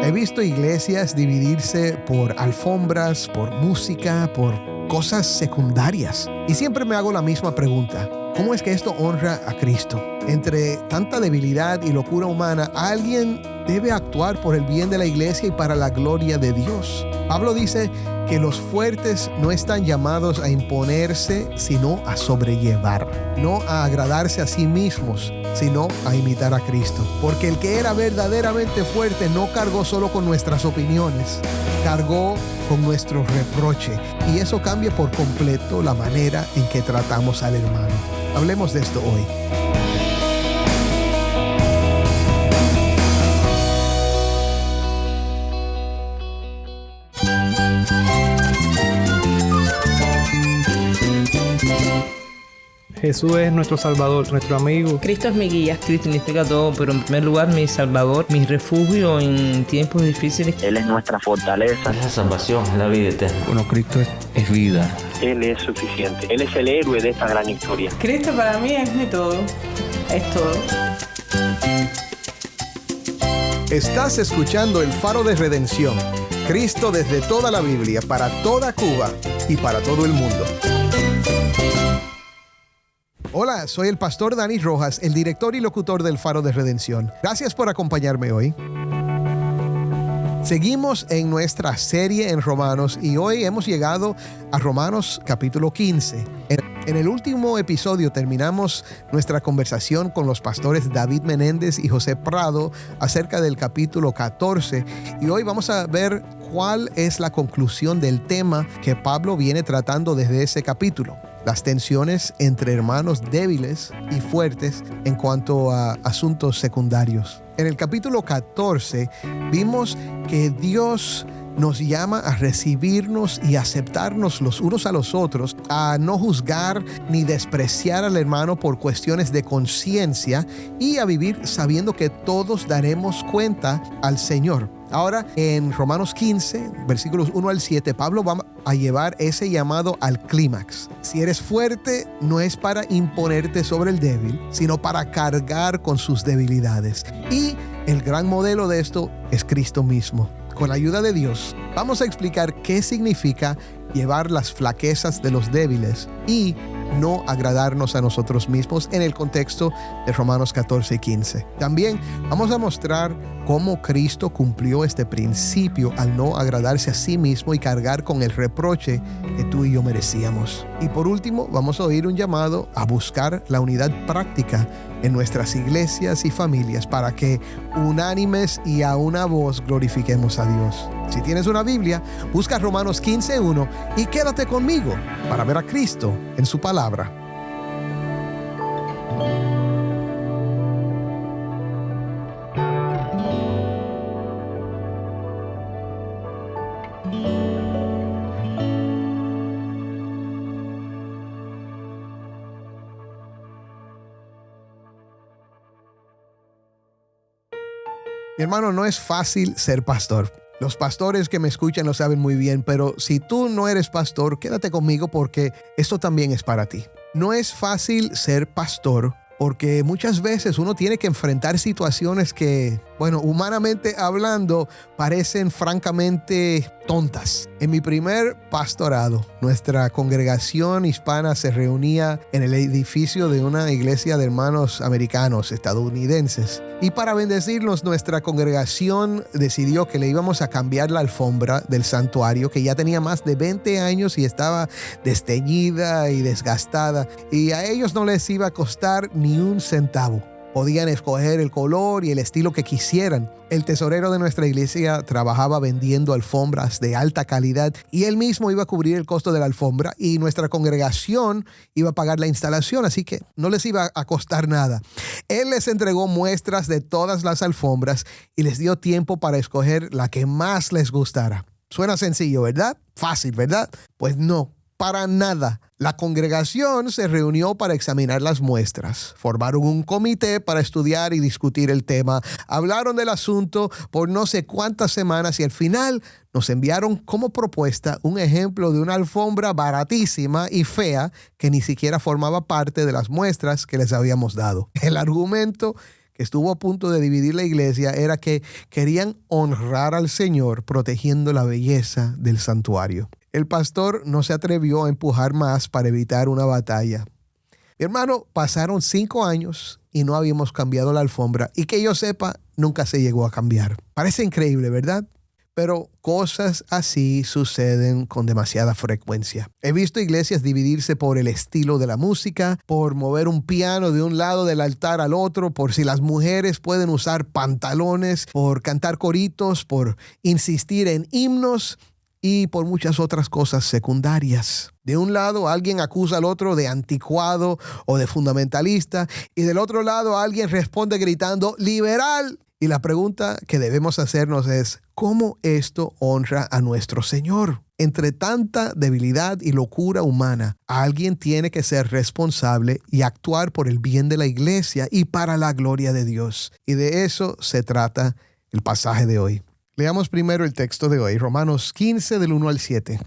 He visto iglesias dividirse por alfombras, por música, por cosas secundarias. Y siempre me hago la misma pregunta. ¿Cómo es que esto honra a Cristo? Entre tanta debilidad y locura humana, alguien debe actuar por el bien de la iglesia y para la gloria de Dios. Pablo dice que los fuertes no están llamados a imponerse, sino a sobrellevar. No a agradarse a sí mismos, sino a imitar a Cristo. Porque el que era verdaderamente fuerte no cargó solo con nuestras opiniones, cargó con nuestro reproche. Y eso cambia por completo la manera en que tratamos al hermano. Hablemos de esto hoy. Jesús es nuestro Salvador, nuestro amigo. Cristo es mi guía. Cristo significa todo, pero en primer lugar mi Salvador, mi refugio en tiempos difíciles. Él es nuestra fortaleza. Es la salvación, es la vida eterna. Bueno, Cristo es vida. Él es suficiente. Él es el héroe de esta gran historia. Cristo para mí es mi todo. Es todo. Estás escuchando El Faro de Redención. Cristo desde toda la Biblia, para toda Cuba y para todo el mundo. Hola, soy el pastor Dani Rojas, el director y locutor del Faro de Redención. Gracias por acompañarme hoy. Seguimos en nuestra serie en Romanos y hoy hemos llegado a Romanos capítulo 15. En el último episodio terminamos nuestra conversación con los pastores David Menéndez y José Prado acerca del capítulo 14 y hoy vamos a ver cuál es la conclusión del tema que Pablo viene tratando desde ese capítulo. Las tensiones entre hermanos débiles y fuertes en cuanto a asuntos secundarios. En el capítulo 14 vimos que Dios nos llama a recibirnos y aceptarnos los unos a los otros, a no juzgar ni despreciar al hermano por cuestiones de conciencia y a vivir sabiendo que todos daremos cuenta al Señor. Ahora, en Romanos 15, versículos 1 al 7, Pablo va a llevar ese llamado al clímax. Si eres fuerte, no es para imponerte sobre el débil, sino para cargar con sus debilidades. Y el gran modelo de esto es Cristo mismo. Con la ayuda de Dios, vamos a explicar qué significa llevar las flaquezas de los débiles y no agradarnos a nosotros mismos en el contexto de Romanos 14 y 15. También vamos a mostrar cómo Cristo cumplió este principio al no agradarse a sí mismo y cargar con el reproche que tú y yo merecíamos. Y por último, vamos a oír un llamado a buscar la unidad práctica en nuestras iglesias y familias para que unánimes y a una voz glorifiquemos a Dios. Si tienes una Biblia, busca Romanos 15:1 y quédate conmigo para ver a Cristo en su palabra. Mi hermano, no es fácil ser pastor. Los pastores que me escuchan lo saben muy bien, pero si tú no eres pastor, quédate conmigo porque esto también es para ti. No es fácil ser pastor porque muchas veces uno tiene que enfrentar situaciones que, humanamente hablando, parecen francamente tontas. En mi primer pastorado, nuestra congregación hispana se reunía en el edificio de una iglesia de hermanos americanos, estadounidenses. Y para bendecirnos, nuestra congregación decidió que le íbamos a cambiar la alfombra del santuario, que ya tenía más de 20 años y estaba desteñida y desgastada. Y a ellos no les iba a costar ni un centavo. Podían escoger el color y el estilo que quisieran. El tesorero de nuestra iglesia trabajaba vendiendo alfombras de alta calidad y él mismo iba a cubrir el costo de la alfombra y nuestra congregación iba a pagar la instalación, así que no les iba a costar nada. Él les entregó muestras de todas las alfombras y les dio tiempo para escoger la que más les gustara. Suena sencillo, ¿verdad? Fácil, ¿verdad? Pues no. Para nada. La congregación se reunió para examinar las muestras. Formaron un comité para estudiar y discutir el tema. Hablaron del asunto por no sé cuántas semanas y al final nos enviaron como propuesta un ejemplo de una alfombra baratísima y fea que ni siquiera formaba parte de las muestras que les habíamos dado. El argumento que estuvo a punto de dividir la iglesia era que querían honrar al Señor protegiendo la belleza del santuario. El pastor no se atrevió a empujar más para evitar una batalla. Mi hermano, pasaron 5 años y no habíamos cambiado la alfombra y que yo sepa, nunca se llegó a cambiar. Parece increíble, ¿verdad? Pero cosas así suceden con demasiada frecuencia. He visto iglesias dividirse por el estilo de la música, por mover un piano de un lado del altar al otro, por si las mujeres pueden usar pantalones, por cantar coritos, por insistir en himnos y por muchas otras cosas secundarias. De un lado, alguien acusa al otro de anticuado o de fundamentalista, y del otro lado, alguien responde gritando ¡liberal! Y la pregunta que debemos hacernos es, ¿cómo esto honra a nuestro Señor? Entre tanta debilidad y locura humana, alguien tiene que ser responsable y actuar por el bien de la iglesia y para la gloria de Dios. Y de eso se trata el pasaje de hoy. Leamos primero el texto de hoy, Romanos 15 del 1 al 7.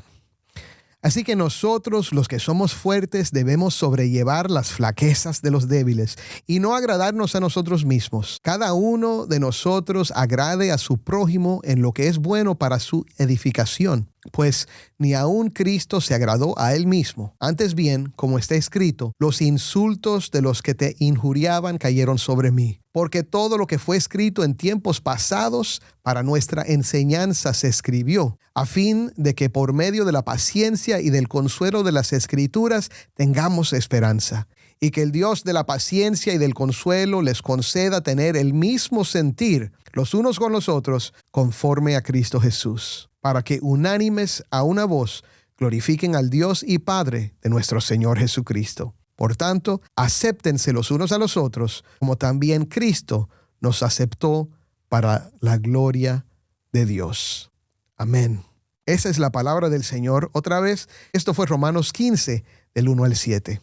Así que nosotros, los que somos fuertes, debemos sobrellevar las flaquezas de los débiles y no agradarnos a nosotros mismos. Cada uno de nosotros agrade a su prójimo en lo que es bueno para su edificación. Pues ni aun Cristo se agradó a él mismo. Antes bien, como está escrito, los insultos de los que te injuriaban cayeron sobre mí. Porque todo lo que fue escrito en tiempos pasados para nuestra enseñanza se escribió, a fin de que por medio de la paciencia y del consuelo de las Escrituras tengamos esperanza. Y que el Dios de la paciencia y del consuelo les conceda tener el mismo sentir los unos con los otros conforme a Cristo Jesús, para que unánimes a una voz glorifiquen al Dios y Padre de nuestro Señor Jesucristo. Por tanto, acéptense los unos a los otros, como también Cristo nos aceptó para la gloria de Dios. Amén. Esa es la palabra del Señor. Otra vez, esto fue Romanos 15, del 1 al 7.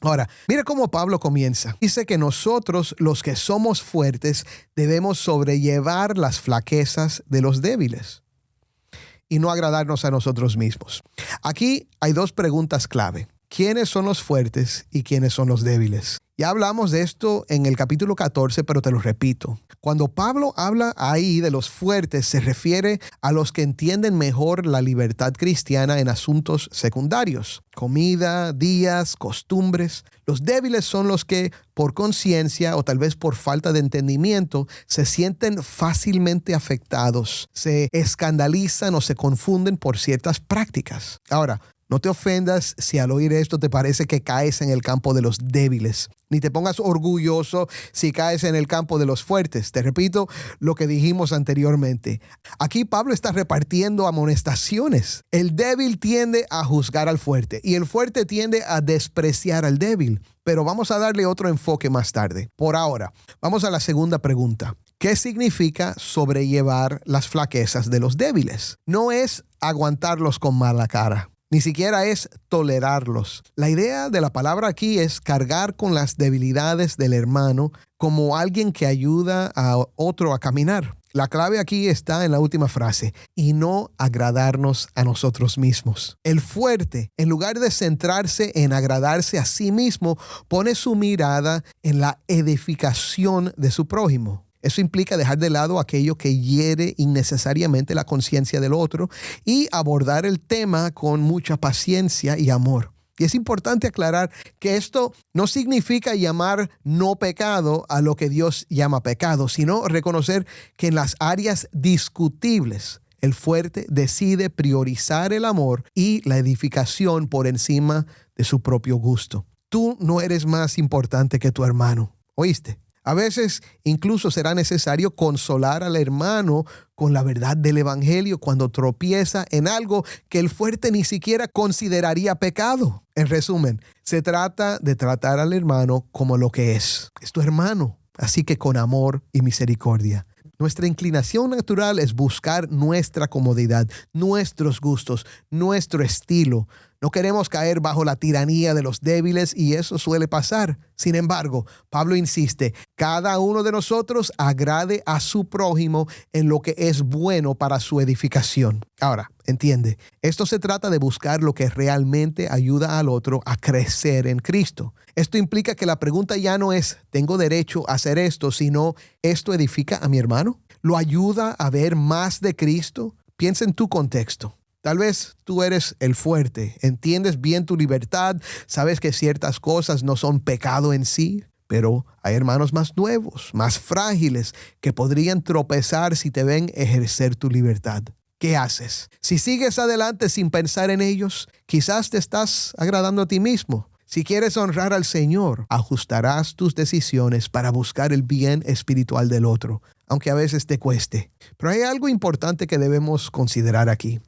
Ahora, mira cómo Pablo comienza. Dice que nosotros, los que somos fuertes, debemos sobrellevar las flaquezas de los débiles y no agradarnos a nosotros mismos. Aquí hay 2 preguntas clave. ¿Quiénes son los fuertes y quiénes son los débiles? Ya hablamos de esto en el capítulo 14, pero te lo repito. Cuando Pablo habla ahí de los fuertes, se refiere a los que entienden mejor la libertad cristiana en asuntos secundarios. Comida, días, costumbres. Los débiles son los que, por conciencia o tal vez por falta de entendimiento, se sienten fácilmente afectados, se escandalizan o se confunden por ciertas prácticas. Ahora, no te ofendas si al oír esto te parece que caes en el campo de los débiles. Ni te pongas orgulloso si caes en el campo de los fuertes. Te repito lo que dijimos anteriormente. Aquí Pablo está repartiendo amonestaciones. El débil tiende a juzgar al fuerte y el fuerte tiende a despreciar al débil. Pero vamos a darle otro enfoque más tarde. Por ahora, vamos a la segunda pregunta. ¿Qué significa sobrellevar las flaquezas de los débiles? No es aguantarlos con mala cara. Ni siquiera es tolerarlos. La idea de la palabra aquí es cargar con las debilidades del hermano como alguien que ayuda a otro a caminar. La clave aquí está en la última frase, y no agradarnos a nosotros mismos. El fuerte, en lugar de centrarse en agradarse a sí mismo, pone su mirada en la edificación de su prójimo. Eso implica dejar de lado aquello que hiere innecesariamente la conciencia del otro y abordar el tema con mucha paciencia y amor. Y es importante aclarar que esto no significa llamar no pecado a lo que Dios llama pecado, sino reconocer que en las áreas discutibles el fuerte decide priorizar el amor y la edificación por encima de su propio gusto. Tú no eres más importante que tu hermano, ¿oíste? A veces incluso será necesario consolar al hermano con la verdad del evangelio cuando tropieza en algo que el fuerte ni siquiera consideraría pecado. En resumen, se trata de tratar al hermano como lo que es tu hermano, así que con amor y misericordia. Nuestra inclinación natural es buscar nuestra comodidad, nuestros gustos, nuestro estilo. No queremos caer bajo la tiranía de los débiles y eso suele pasar. Sin embargo, Pablo insiste, cada uno de nosotros agrade a su prójimo en lo que es bueno para su edificación. Ahora, entiende, esto se trata de buscar lo que realmente ayuda al otro a crecer en Cristo. Esto implica que la pregunta ya no es, ¿tengo derecho a hacer esto?, sino, ¿esto edifica a mi hermano? ¿Lo ayuda a ver más de Cristo? Piensa en tu contexto. Tal vez tú eres el fuerte, entiendes bien tu libertad, sabes que ciertas cosas no son pecado en sí, pero hay hermanos más nuevos, más frágiles, que podrían tropezar si te ven ejercer tu libertad. ¿Qué haces? Si sigues adelante sin pensar en ellos, quizás te estás agradando a ti mismo. Si quieres honrar al Señor, ajustarás tus decisiones para buscar el bien espiritual del otro, aunque a veces te cueste. Pero hay algo importante que debemos considerar aquí.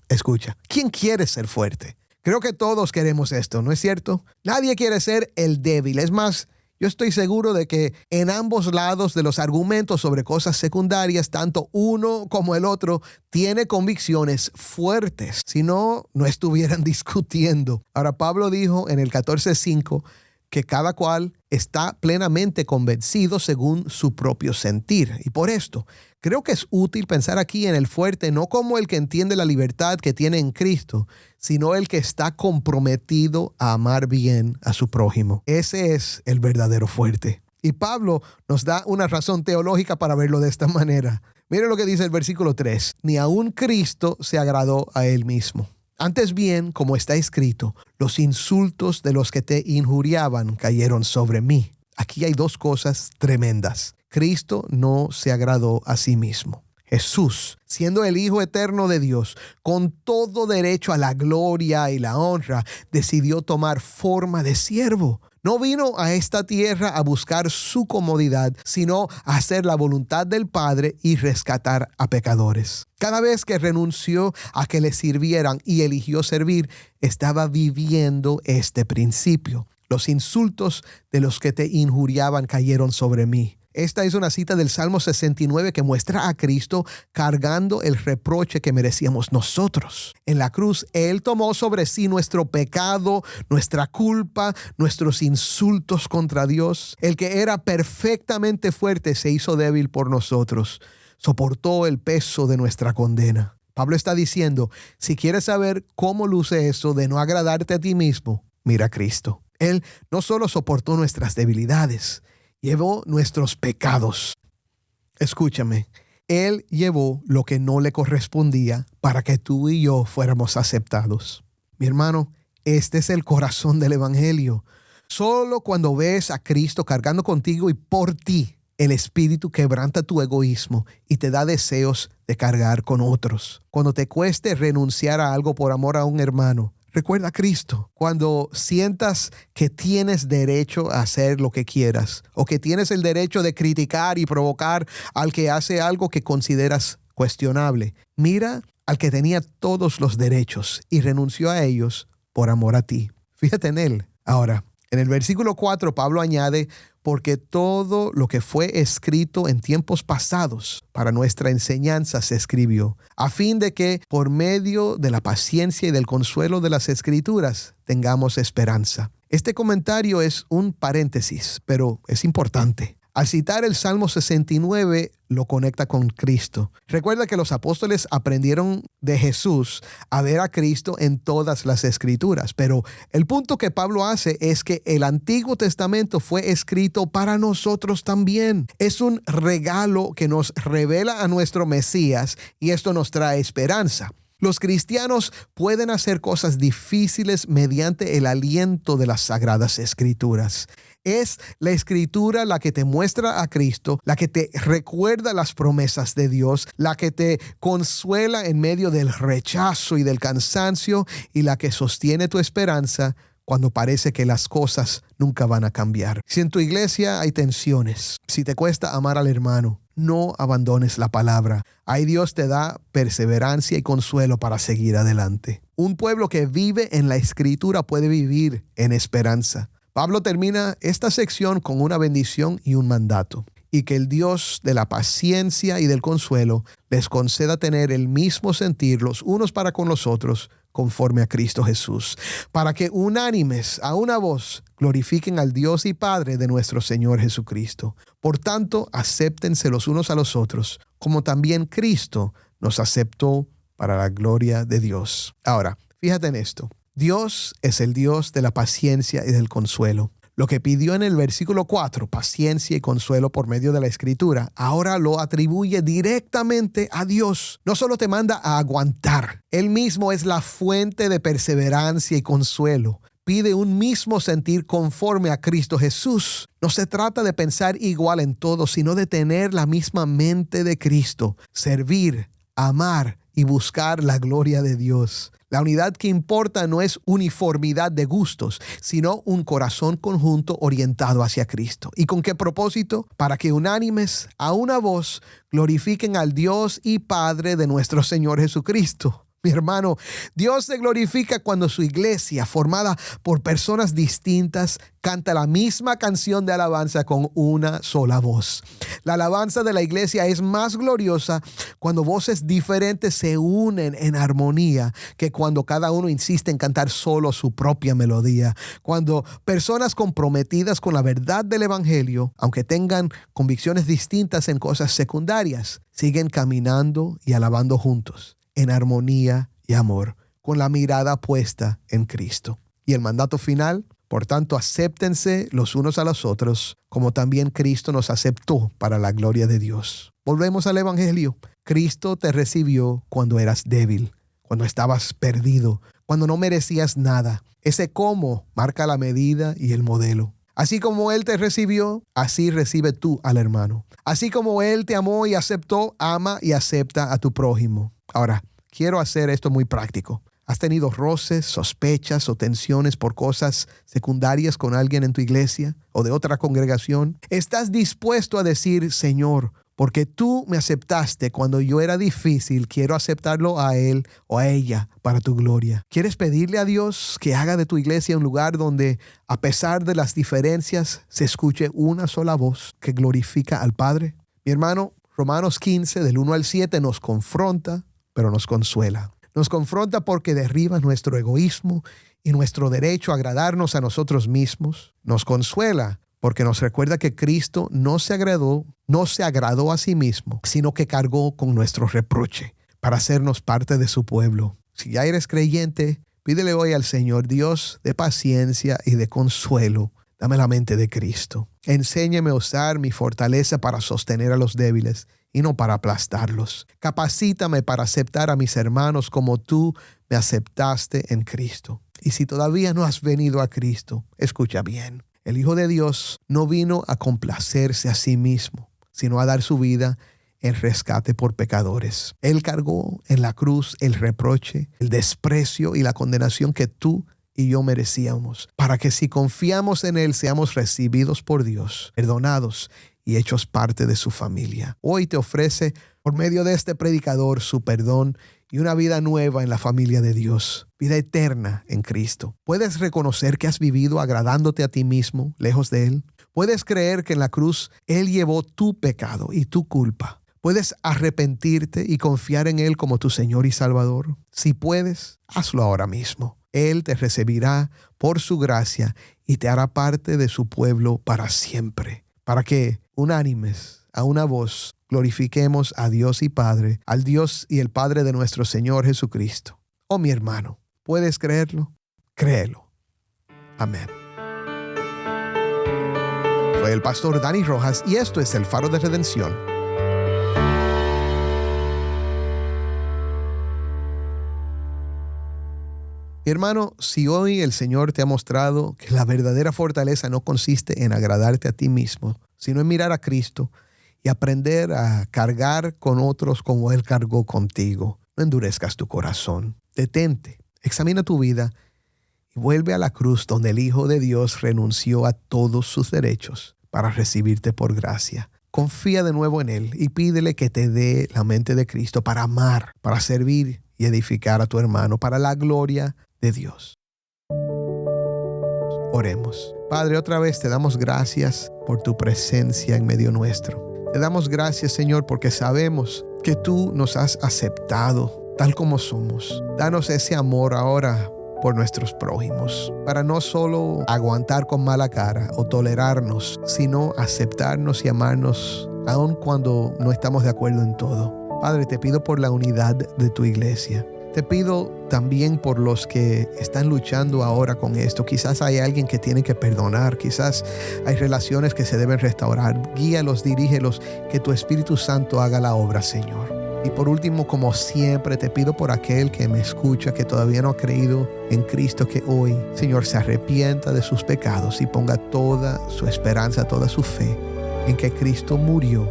Escucha, ¿quién quiere ser fuerte? Creo que todos queremos esto, ¿no es cierto? Nadie quiere ser el débil. Es más, yo estoy seguro de que en ambos lados de los argumentos sobre cosas secundarias, tanto uno como el otro tiene convicciones fuertes. Si no, no estuvieran discutiendo. Ahora, Pablo dijo en el 14:5 que cada cual está plenamente convencido según su propio sentir. Y por esto, creo que es útil pensar aquí en el fuerte no como el que entiende la libertad que tiene en Cristo, sino el que está comprometido a amar bien a su prójimo. Ese es el verdadero fuerte. Y Pablo nos da una razón teológica para verlo de esta manera. Mire lo que dice el versículo 3. Ni aun Cristo se agradó a él mismo. Antes bien, como está escrito, los insultos de los que te injuriaban cayeron sobre mí. Aquí hay dos cosas tremendas. Cristo no se agradó a sí mismo. Jesús, siendo el Hijo eterno de Dios, con todo derecho a la gloria y la honra, decidió tomar forma de siervo. No vino a esta tierra a buscar su comodidad, sino a hacer la voluntad del Padre y rescatar a pecadores. Cada vez que renunció a que le sirvieran y eligió servir, estaba viviendo este principio. Los insultos de los que te injuriaban cayeron sobre mí. Esta es una cita del Salmo 69 que muestra a Cristo cargando el reproche que merecíamos nosotros. En la cruz, Él tomó sobre sí nuestro pecado, nuestra culpa, nuestros insultos contra Dios. El que era perfectamente fuerte se hizo débil por nosotros. Soportó el peso de nuestra condena. Pablo está diciendo, si quieres saber cómo luce eso de no agradarte a ti mismo, mira a Cristo. Él no solo soportó nuestras debilidades, llevó nuestros pecados. Escúchame, Él llevó lo que no le correspondía para que tú y yo fuéramos aceptados. Mi hermano, este es el corazón del Evangelio. Solo cuando ves a Cristo cargando contigo y por ti, el Espíritu quebranta tu egoísmo y te da deseos de cargar con otros. Cuando te cueste renunciar a algo por amor a un hermano, recuerda a Cristo. Cuando sientas que tienes derecho a hacer lo que quieras o que tienes el derecho de criticar y provocar al que hace algo que consideras cuestionable, mira al que tenía todos los derechos y renunció a ellos por amor a ti. Fíjate en él. Ahora, en el versículo 4, Pablo añade, porque todo lo que fue escrito en tiempos pasados para nuestra enseñanza se escribió, a fin de que por medio de la paciencia y del consuelo de las Escrituras tengamos esperanza. Este comentario es un paréntesis, pero es importante. Al citar el Salmo 69, lo conecta con Cristo. Recuerda que los apóstoles aprendieron de Jesús a ver a Cristo en todas las Escrituras, pero el punto que Pablo hace es que el Antiguo Testamento fue escrito para nosotros también. Es un regalo que nos revela a nuestro Mesías y esto nos trae esperanza. Los cristianos pueden hacer cosas difíciles mediante el aliento de las Sagradas Escrituras. Es la Escritura la que te muestra a Cristo, la que te recuerda las promesas de Dios, la que te consuela en medio del rechazo y del cansancio y la que sostiene tu esperanza cuando parece que las cosas nunca van a cambiar. Si en tu iglesia hay tensiones, si te cuesta amar al hermano, no abandones la palabra. Ahí Dios te da perseverancia y consuelo para seguir adelante. Un pueblo que vive en la Escritura puede vivir en esperanza. Pablo termina esta sección con una bendición y un mandato. Y que el Dios de la paciencia y del consuelo les conceda tener el mismo sentir los unos para con los otros, conforme a Cristo Jesús, para que unánimes a una voz glorifiquen al Dios y Padre de nuestro Señor Jesucristo. Por tanto, acéptense los unos a los otros, como también Cristo nos aceptó para la gloria de Dios. Ahora, fíjate en esto. Dios es el Dios de la paciencia y del consuelo. Lo que pidió en el versículo 4, paciencia y consuelo por medio de la Escritura, ahora lo atribuye directamente a Dios. No solo te manda a aguantar, Él mismo es la fuente de perseverancia y consuelo. Pide un mismo sentir conforme a Cristo Jesús. No se trata de pensar igual en todo, sino de tener la misma mente de Cristo, servir, amar y buscar la gloria de Dios. La unidad que importa no es uniformidad de gustos, sino un corazón conjunto orientado hacia Cristo. ¿Y con qué propósito? Para que unánimes a una voz glorifiquen al Dios y Padre de nuestro Señor Jesucristo. Mi hermano, Dios se glorifica cuando su iglesia, formada por personas distintas, canta la misma canción de alabanza con una sola voz. La alabanza de la iglesia es más gloriosa cuando voces diferentes se unen en armonía que cuando cada uno insiste en cantar solo su propia melodía. Cuando personas comprometidas con la verdad del evangelio, aunque tengan convicciones distintas en cosas secundarias, siguen caminando y alabando juntos, en armonía y amor, con la mirada puesta en Cristo. Y el mandato final, por tanto, acéptense los unos a los otros, como también Cristo nos aceptó para la gloria de Dios. Volvemos al Evangelio. Cristo te recibió cuando eras débil, cuando estabas perdido, cuando no merecías nada. Ese cómo marca la medida y el modelo. Así como Él te recibió, así recibe tú al hermano. Así como Él te amó y aceptó, ama y acepta a tu prójimo. Ahora, quiero hacer esto muy práctico. ¿Has tenido roces, sospechas o tensiones por cosas secundarias con alguien en tu iglesia o de otra congregación? ¿Estás dispuesto a decir, Señor, porque tú me aceptaste cuando yo era difícil, quiero aceptarlo a él o a ella para tu gloria? ¿Quieres pedirle a Dios que haga de tu iglesia un lugar donde, a pesar de las diferencias, se escuche una sola voz que glorifica al Padre? Mi hermano, Romanos 15, del 1 al 7, nos confronta, pero nos consuela. Nos confronta porque derriba nuestro egoísmo y nuestro derecho a agradarnos a nosotros mismos. Nos consuela porque nos recuerda que Cristo no se agradó a sí mismo, sino que cargó con nuestro reproche para hacernos parte de su pueblo. Si ya eres creyente, pídele hoy al Señor, Dios de paciencia y de consuelo, dame la mente de Cristo. Enséñame a usar mi fortaleza para sostener a los débiles y no para aplastarlos. Capacítame para aceptar a mis hermanos como tú me aceptaste en Cristo. Y si todavía no has venido a Cristo, escucha bien. El Hijo de Dios no vino a complacerse a sí mismo, sino a dar su vida en rescate por pecadores. Él cargó en la cruz el reproche, el desprecio y la condenación que tú y yo merecíamos, para que si confiamos en Él seamos recibidos por Dios, perdonados y hechos parte de su familia. Hoy te ofrece, por medio de este predicador, su perdón y una vida nueva en la familia de Dios, vida eterna en Cristo. ¿Puedes reconocer que has vivido agradándote a ti mismo, lejos de Él? ¿Puedes creer que en la cruz Él llevó tu pecado y tu culpa? ¿Puedes arrepentirte y confiar en Él como tu Señor y Salvador? Si puedes, hazlo ahora mismo. Él te recibirá por su gracia y te hará parte de su pueblo para siempre. Para que, unánimes, a una voz, glorifiquemos a Dios y Padre, al Dios y el Padre de nuestro Señor Jesucristo. Oh, mi hermano, ¿puedes creerlo? Créelo. Amén. Soy el pastor Dani Rojas y esto es El Faro de Redención. Mi hermano, si hoy el Señor te ha mostrado que la verdadera fortaleza no consiste en agradarte a ti mismo, sino en mirar a Cristo y aprender a cargar con otros como Él cargó contigo, no endurezcas tu corazón. Detente, examina tu vida y vuelve a la cruz donde el Hijo de Dios renunció a todos sus derechos para recibirte por gracia. Confía de nuevo en Él y pídele que te dé la mente de Cristo para amar, para servir y edificar a tu hermano para la gloria de Dios. Oremos. Padre, otra vez te damos gracias por tu presencia en medio nuestro. Te damos gracias, Señor, porque sabemos que tú nos has aceptado tal como somos. Danos ese amor ahora por nuestros prójimos, para no solo aguantar con mala cara o tolerarnos, sino aceptarnos y amarnos aun cuando no estamos de acuerdo en todo. Padre, te pido por la unidad de tu iglesia. Te pido también por los que están luchando ahora con esto. Quizás hay alguien que tiene que perdonar. Quizás hay relaciones que se deben restaurar. Guíalos, dirígelos, que tu Espíritu Santo haga la obra, Señor. Y por último, como siempre, te pido por aquel que me escucha, que todavía no ha creído en Cristo, que hoy, Señor, se arrepienta de sus pecados y ponga toda su esperanza, toda su fe en que Cristo murió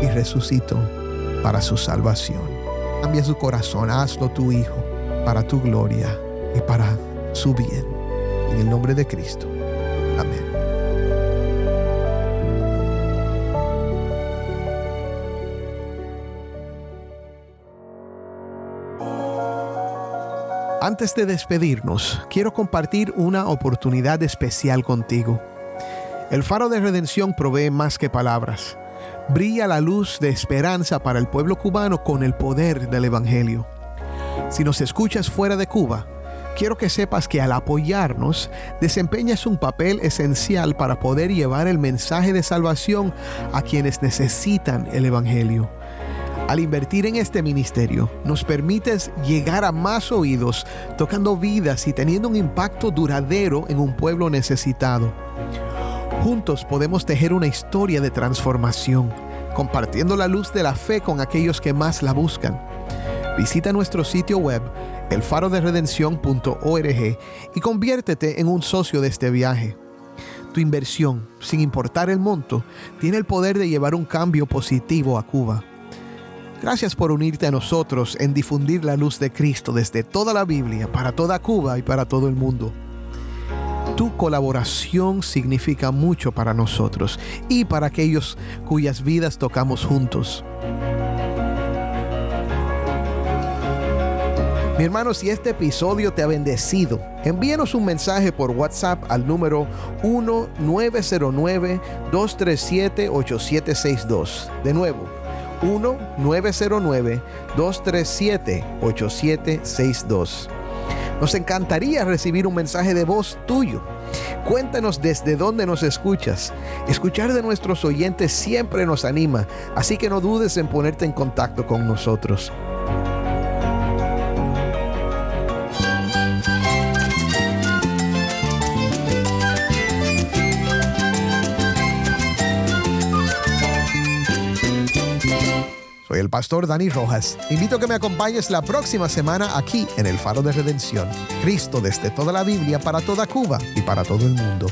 y resucitó para su salvación. Cambia su corazón, hazlo tu Hijo, para tu gloria y para su bien. En el nombre de Cristo. Amén. Antes de despedirnos, quiero compartir una oportunidad especial contigo. El Faro de Redención provee más que palabras. Brilla la luz de esperanza para el pueblo cubano con el poder del Evangelio. Si nos escuchas fuera de Cuba, quiero que sepas que al apoyarnos, desempeñas un papel esencial para poder llevar el mensaje de salvación a quienes necesitan el Evangelio. Al invertir en este ministerio, nos permites llegar a más oídos, tocando vidas y teniendo un impacto duradero en un pueblo necesitado. Juntos podemos tejer una historia de transformación, compartiendo la luz de la fe con aquellos que más la buscan. Visita nuestro sitio web, elfaroderedención.org, y conviértete en un socio de este viaje. Tu inversión, sin importar el monto, tiene el poder de llevar un cambio positivo a Cuba. Gracias por unirte a nosotros en difundir la luz de Cristo desde toda la Biblia, para toda Cuba y para todo el mundo. Tu colaboración significa mucho para nosotros y para aquellos cuyas vidas tocamos juntos. Mi hermano, si este episodio te ha bendecido, envíanos un mensaje por WhatsApp al número 1-909-237-8762. De nuevo, 1-909-237-8762. Nos encantaría recibir un mensaje de voz tuyo. Cuéntanos desde dónde nos escuchas. Escuchar de nuestros oyentes siempre nos anima, así que no dudes en ponerte en contacto con nosotros. Soy el pastor Dani Rojas. Invito a que me acompañes la próxima semana aquí en el Faro de Redención. Cristo desde toda la Biblia, para toda Cuba y para todo el mundo.